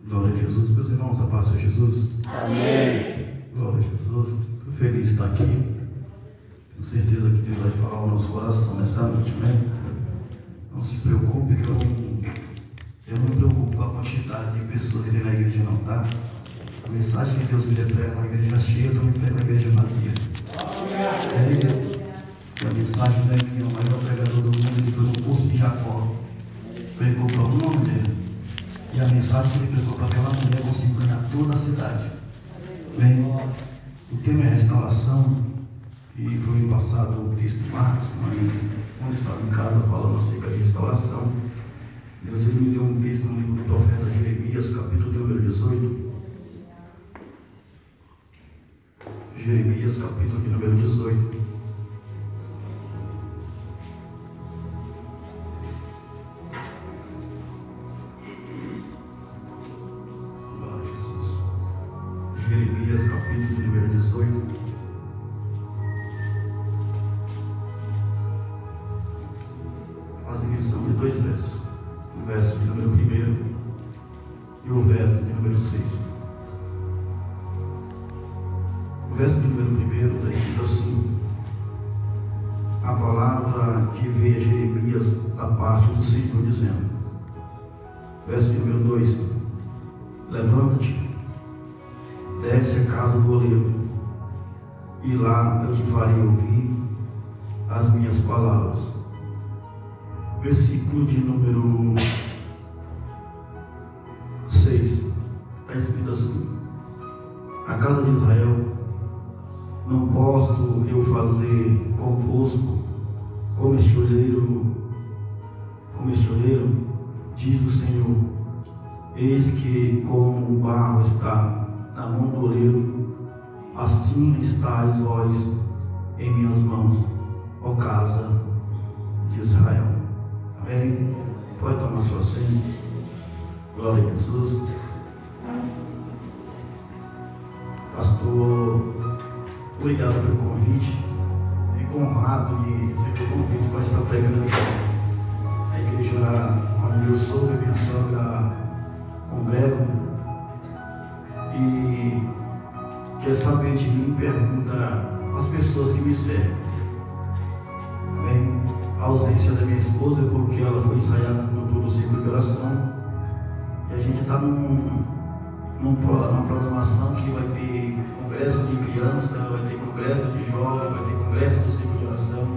Glória a Jesus, meus irmãos, a paz de Jesus. Amém. Glória a Jesus. Estou feliz de estar aqui. Tenho certeza que Deus vai falar ao nosso coração nesta noite, amém? Não se preocupe que eu não me preocupo com a quantidade de pessoas que tem na igreja, não, tá? A mensagem que Deus me prega na igreja cheia, eu também prego na igreja vazia. A mensagem não é minha, o maior pregador do mundo, ele foi no poço de Jacó. Pregou para uma mulher. E a mensagem que ele pregou para aquela mulher conseguiu ganhar toda a cidade. Bem, o tema é restauração. E foi me passado o texto de Marcos, mas quando eu estava em casa falando acerca de restauração, Deus ele me deu um texto no livro do profeta Jeremias, capítulo número 18. Jeremias, capítulo número 18. Jeremias, capítulo número 18. Faz divisão de dois versos. O verso de número 1 e o verso de número 6. O verso de número 1 está escrito assim: a palavra que veio a Jeremias da parte do Senhor, dizendo. Verso de número 2: levanta-te, desce à casa do oleiro, e lá eu te farei ouvir as minhas palavras. Versículo de número 6, está escrito assim: a casa de Israel, não posso eu fazer convosco como este oleiro, diz o Senhor. Eis que como o barro está na mão do oleiro, assim estáis vós em minhas mãos, ó casa de Israel. Amém? Pode tomar sua senha. Glória a Jesus. Pastor, obrigado pelo convite. Fico honrado de receber o convite para estar pregando aqui. A igreja onde eu sou, minha sogra congrega. E quer saber de mim, pergunta às pessoas que me servem. Amém? A ausência da minha esposa é porque ela foi ensaiar no grupo do ciclo de oração. E a gente está numa programação que vai ter congresso de criança, vai ter congresso de jovem, vai ter congresso do ciclo de oração.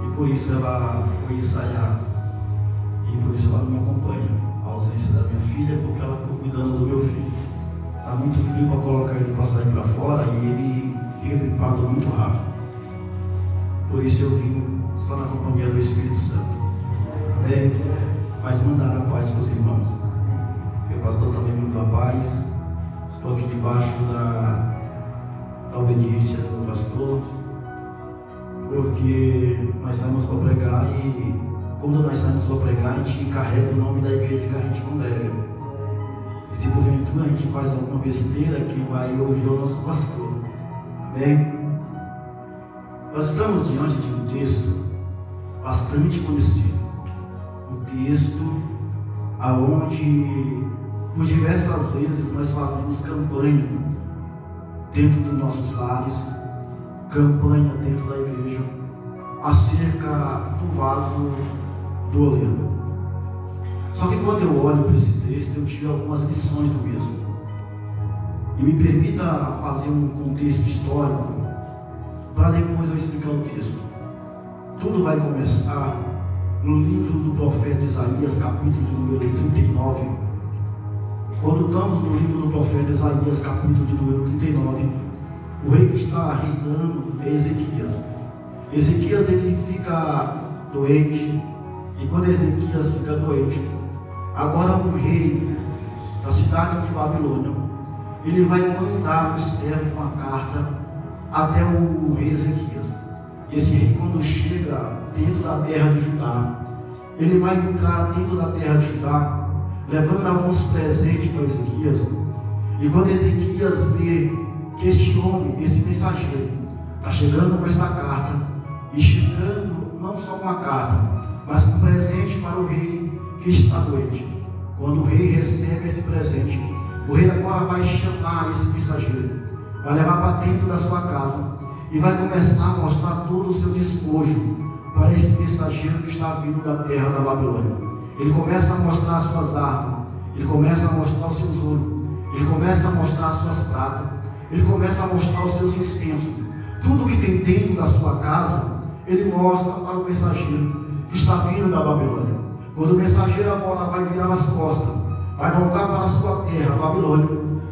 E por isso ela foi ensaiar. E por isso ela não me acompanha. A ausência da minha filha é porque ela ficou cuidando do meu filho. Está muito frio para colocar ele para sair para fora e ele fica gripado muito rápido. Por isso eu vim só na companhia do Espírito Santo. Amém? Mas mandar a paz para os irmãos. Meu pastor também mandou a paz. Estou aqui debaixo da obediência do pastor, porque nós saímos para pregar e quando nós saímos para pregar, a gente carrega o nome da igreja que a gente congrega. E se porventura a gente faz alguma besteira, que vai ouvir o nosso pastor. Amém? Nós estamos diante de um texto bastante conhecido. Um texto aonde por diversas vezes nós fazemos campanha dentro dos nossos lares, campanha dentro da igreja, acerca do vaso do oleiro. Só que quando eu olho para esse texto, eu tiro algumas lições do mesmo. E me permita fazer um contexto histórico, para depois eu explicar o texto. Tudo vai começar no livro do profeta Isaías, capítulo número 39. Quando estamos no livro do profeta Isaías, capítulo de número 39, o rei que está reinando é Ezequias. Ezequias ele fica doente, e quando Ezequias fica doente, agora o rei da cidade de Babilônia, ele vai mandar o servo uma carta até o rei Ezequias. Esse rei, quando chega dentro da terra de Judá, ele vai entrar dentro da terra de Judá, levando alguns presentes para Ezequias. E quando Ezequias vê que este homem, esse mensageiro, está chegando com essa carta, e chegando não só com a carta, mas com presente para o rei que está doente. Quando o rei recebe esse presente, O rei agora vai chamar esse mensageiro, vai levar para dentro da sua casa e vai começar a mostrar todo o seu despojo para esse mensageiro que está vindo da terra da Babilônia. Ele começa a mostrar as suas armas, ele começa a mostrar os seus ouros, ele começa a mostrar as suas pratas, ele começa a mostrar os seus incensos. Tudo que tem dentro da sua casa, ele mostra para o mensageiro que está vindo da Babilônia. Quando o mensageiro agora vai virar as costas, vai voltar para a sua terra, a Babilônia,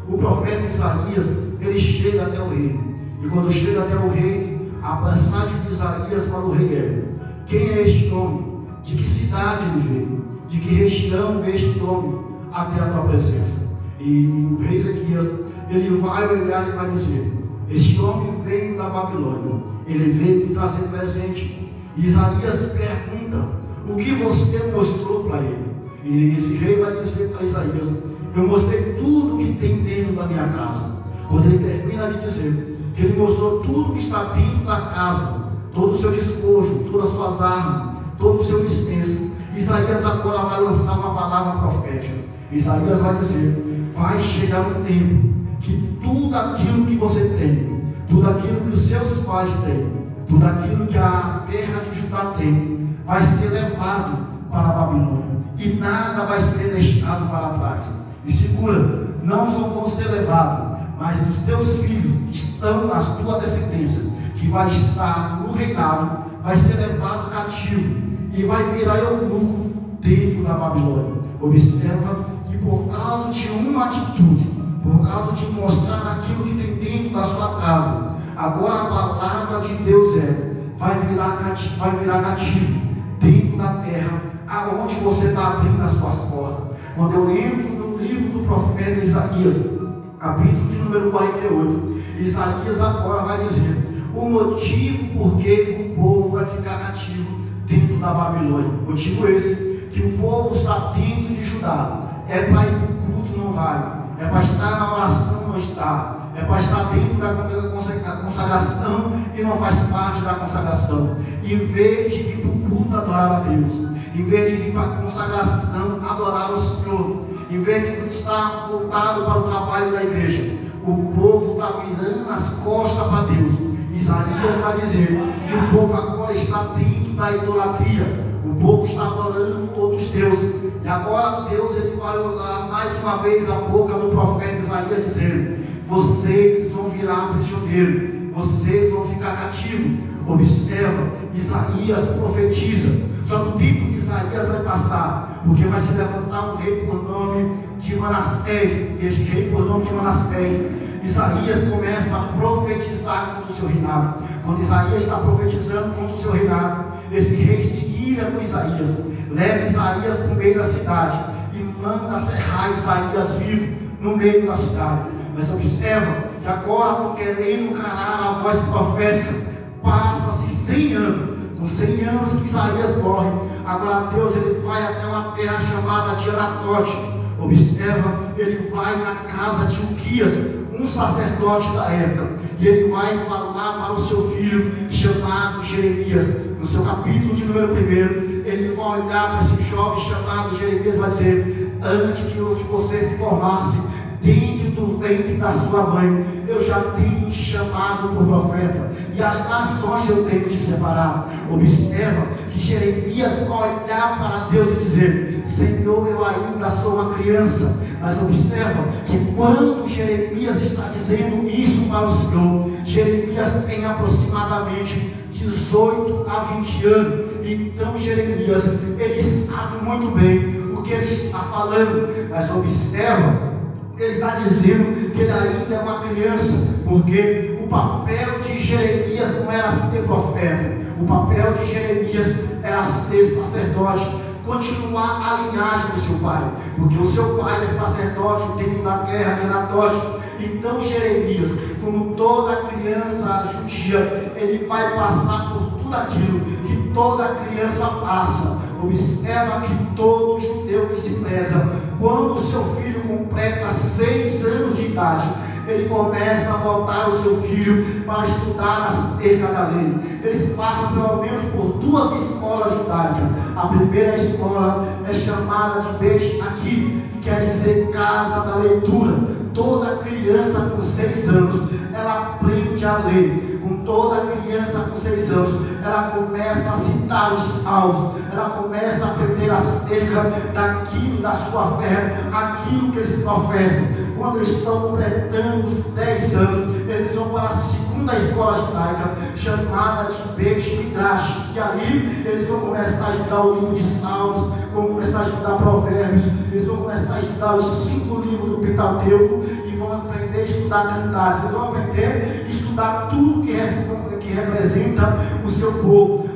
o profeta Isaías, ele chega até o rei. E quando chega até o rei, a mensagem de Isaías para o rei é: quem é este homem? De que cidade ele veio? De que região veio este homem até a tua presença? E o rei Ezequias, ele vai olhar e vai dizer: este homem veio da Babilônia, ele veio me trazer presente. E Isaías pergunta: o que você mostrou para ele? E esse rei vai dizer para Isaías: eu mostrei tudo que tem dentro da minha casa. Quando ele termina de dizer que ele mostrou tudo que está dentro da casa, todo o seu despojo, todas as suas armas, todo o seu incenso, Isaías agora vai lançar uma palavra profética. Isaías vai dizer: vai chegar um tempo que tudo aquilo que você tem, tudo aquilo que os seus pais têm, tudo aquilo que a terra de Judá tem, vai ser levado para a Babilônia, e nada vai ser deixado para trás. E segura, não só vão ser levados, mas os teus filhos que estão nas tua descendência, que vai estar no reinado, vai ser levado cativo e vai virar eunuco dentro da Babilônia. Observa que por causa de uma atitude, por causa de mostrar aquilo que tem dentro da sua casa, agora a palavra de Deus vai virar cativo dentro da terra, aonde você está abrindo as suas portas. Quando eu entro no livro do profeta Isaías, capítulo de número 48, Isaías agora vai dizer o motivo por que o povo vai ficar cativo dentro da Babilônia. Motivo esse, que o povo está dentro de Judá, é para ir para o culto, não vai, é para estar na oração, não está, é para estar dentro da consagração e não faz parte da consagração. Em vez de vir para o culto adorar a Deus, em vez de vir para a consagração adorar o Senhor, em vez de estar voltado para o trabalho da igreja, o povo está virando as costas para Deus. Isaías vai dizer que o povo agora está dentro da idolatria, o povo está adorando outros deuses. E agora Deus ele vai usar mais uma vez a boca do profeta Isaías dizendo: vocês vão virar prisioneiros, vocês vão ficar cativos. Observa, Isaías profetiza. Só que o tempo que Isaías vai passar, porque vai se levantar um rei por nome de Manassés. E este rei por nome de Manassés, Isaías começa a profetizar contra o seu reinado. Quando Isaías está profetizando contra o seu reinado, esse rei se ira com Isaías, leva Isaías para o meio da cidade e manda serrar Isaías vivo no meio da cidade. Mas observa que agora, por querendo calar a voz profética, passa-se 100 anos. Com 100 anos que Isaías morre, agora Deus ele vai até uma terra chamada de Anatote. Observa, ele vai na casa de Uquias, um sacerdote da época, e ele vai falar para o seu filho chamado Jeremias. No seu capítulo de número 1, ele vai olhar para esse jovem chamado Jeremias e vai dizer: antes que você se formasse dentro do ventre da sua mãe, eu já tenho te chamado por profeta, e as nações eu tenho te separado. Observa que Jeremias vai olhar para Deus e dizer: Senhor, eu ainda sou uma criança. Mas observa que quando Jeremias está dizendo isso para o Senhor, Jeremias tem aproximadamente 18 a 20 anos. Então Jeremias, ele sabe muito bem o que ele está falando. Mas observa, ele está dizendo que ele ainda é uma criança, porque o papel de Jeremias não era ser profeta, o papel de Jeremias era ser sacerdote, continuar a linhagem do seu pai, porque o seu pai é sacerdote dentro da terra de Anatote. Então Jeremias, como toda criança judia, ele vai passar por tudo aquilo que toda criança passa. Observa que todo judeu que se preza, quando o seu filho completa 6 anos de idade, ele começa a botar o seu filho para estudar acerca da lei. Eles passam pelo menos por 2 escolas judaicas. A primeira escola é chamada de Beit Aqui, que quer dizer casa da leitura. Toda criança com 6 anos, ela aprende a ler. Com toda criança com 6 anos, ela começa a citar os salmos, ela começa a aprender acerca daquilo, da sua fé, aquilo que eles professam. Quando eles estão completando os 10 anos, eles vão para a segunda escola judaica, chamada de Beit Midrash, e ali eles vão começar a estudar o livro de Salmos, vão começar a estudar Provérbios, eles vão começar a estudar os 5 livros do Pentateuco, e vão aprender a estudar Cantares, eles vão aprender a estudar tudo que representa o seu povo.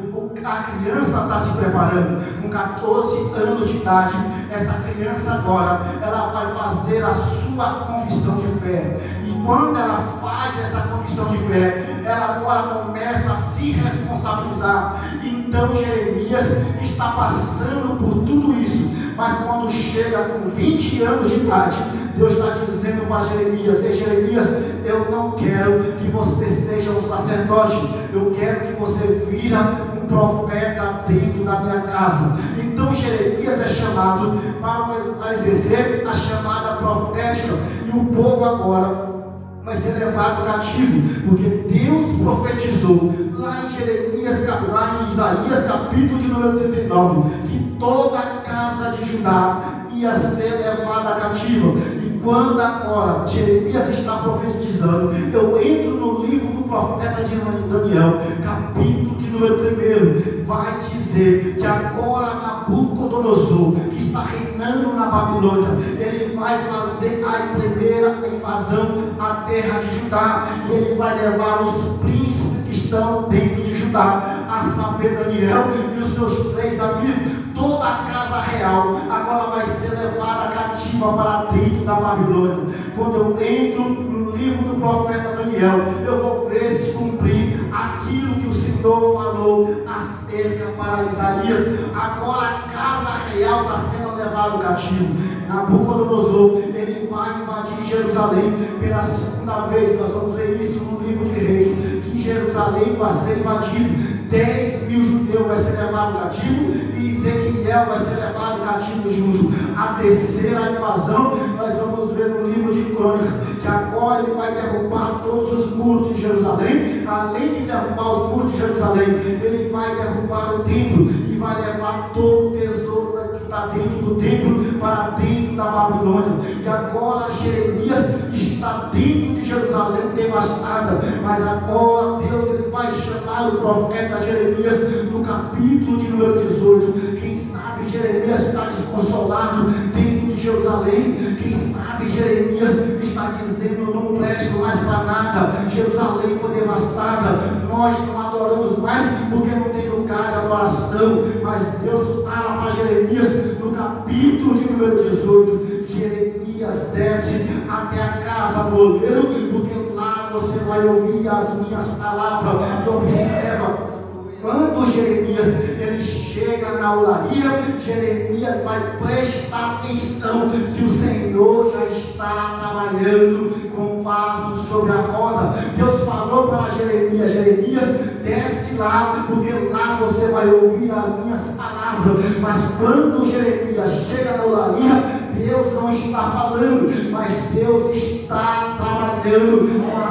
A criança está se preparando. Com 14 anos de idade, essa criança agora, ela vai fazer a sua confissão de fé. E quando ela faz essa confissão de fé, ela agora começa a se responsabilizar. Então Jeremias está passando por tudo isso, mas quando chega com 20 anos de idade, Deus está dizendo para Jeremias: ei Jeremias, eu não quero que você seja um sacerdote, eu quero que você vira um profeta dentro da minha casa. Então Jeremias é chamado para exercer a chamada profética, e o povo agora vai ser levado cativo, porque Deus profetizou lá em Isaías capítulo de número 39, que toda a casa de Judá ia ser levada cativa. E quando agora Jeremias está profetizando, eu entro no livro do profeta de Daniel, capítulo de número 1, vai dizer que agora Nabucodonosor, que está reinando na Babilônia, ele vai fazer a primeira invasão à terra de Judá, e ele vai levar os príncipes que estão dentro de Judá, a saber Daniel e os seus 3 amigos. Toda a casa real agora vai ser levada cativa para dentro da Babilônia. Quando eu entro no livro do profeta Daniel, eu vou ver se cumprir aquilo que o Senhor falou acerca para Isaías. Agora a casa real está sendo levada cativo. Nabucodonosor, ele vai invadir Jerusalém pela segunda vez. Nós vamos ver isso no livro de Reis, que Jerusalém vai ser invadido. 10 mil judeus vai ser levado cativo, e Ezequiel vai ser levado cativo junto. A terceira invasão, nós vamos ver no livro de Crônicas, que agora ele vai derrubar todos os muros de Jerusalém. Além de derrubar os muros de Jerusalém, ele vai derrubar o templo e vai levar todo o tesouro que está dentro do templo para dentro da Babilônia. E agora Jeremias está dentro de Jerusalém devastada, mas agora Deus ele vai chamar o profeta Jeremias no capítulo de número 18. Quem sabe Jeremias está desconsolado dentro de Jerusalém. Quem sabe Jeremias está dizendo: eu não presto mais para nada, Jerusalém foi devastada, nós não adoramos mais porque não tem lugar de adoração. Mas Deus fala para Jeremias no capítulo de número 18: Jeremias desce até a casa do oleiro, porque lá você vai ouvir as minhas palavras. E observa, quando Jeremias ele chega na olaria, Jeremias vai prestar atenção que o Senhor já está trabalhando com vasos sobre a roda. Deus falou para Jeremias: Jeremias, desce lá, porque lá você vai ouvir as minhas palavras. Mas quando Jeremias chega na olaria, Deus não está falando, mas Deus está trabalhando com a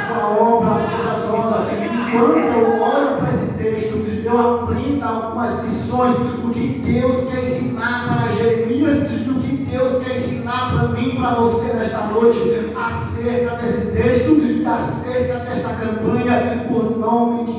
sua obra sobre a roda. Quando eu olho para esse texto, eu aprendo algumas lições, o que Deus quer ensinar para Jeremias e o que Deus quer ensinar para mim e para você nesta noite, acerca desse texto e acerca desta campanha, por nome de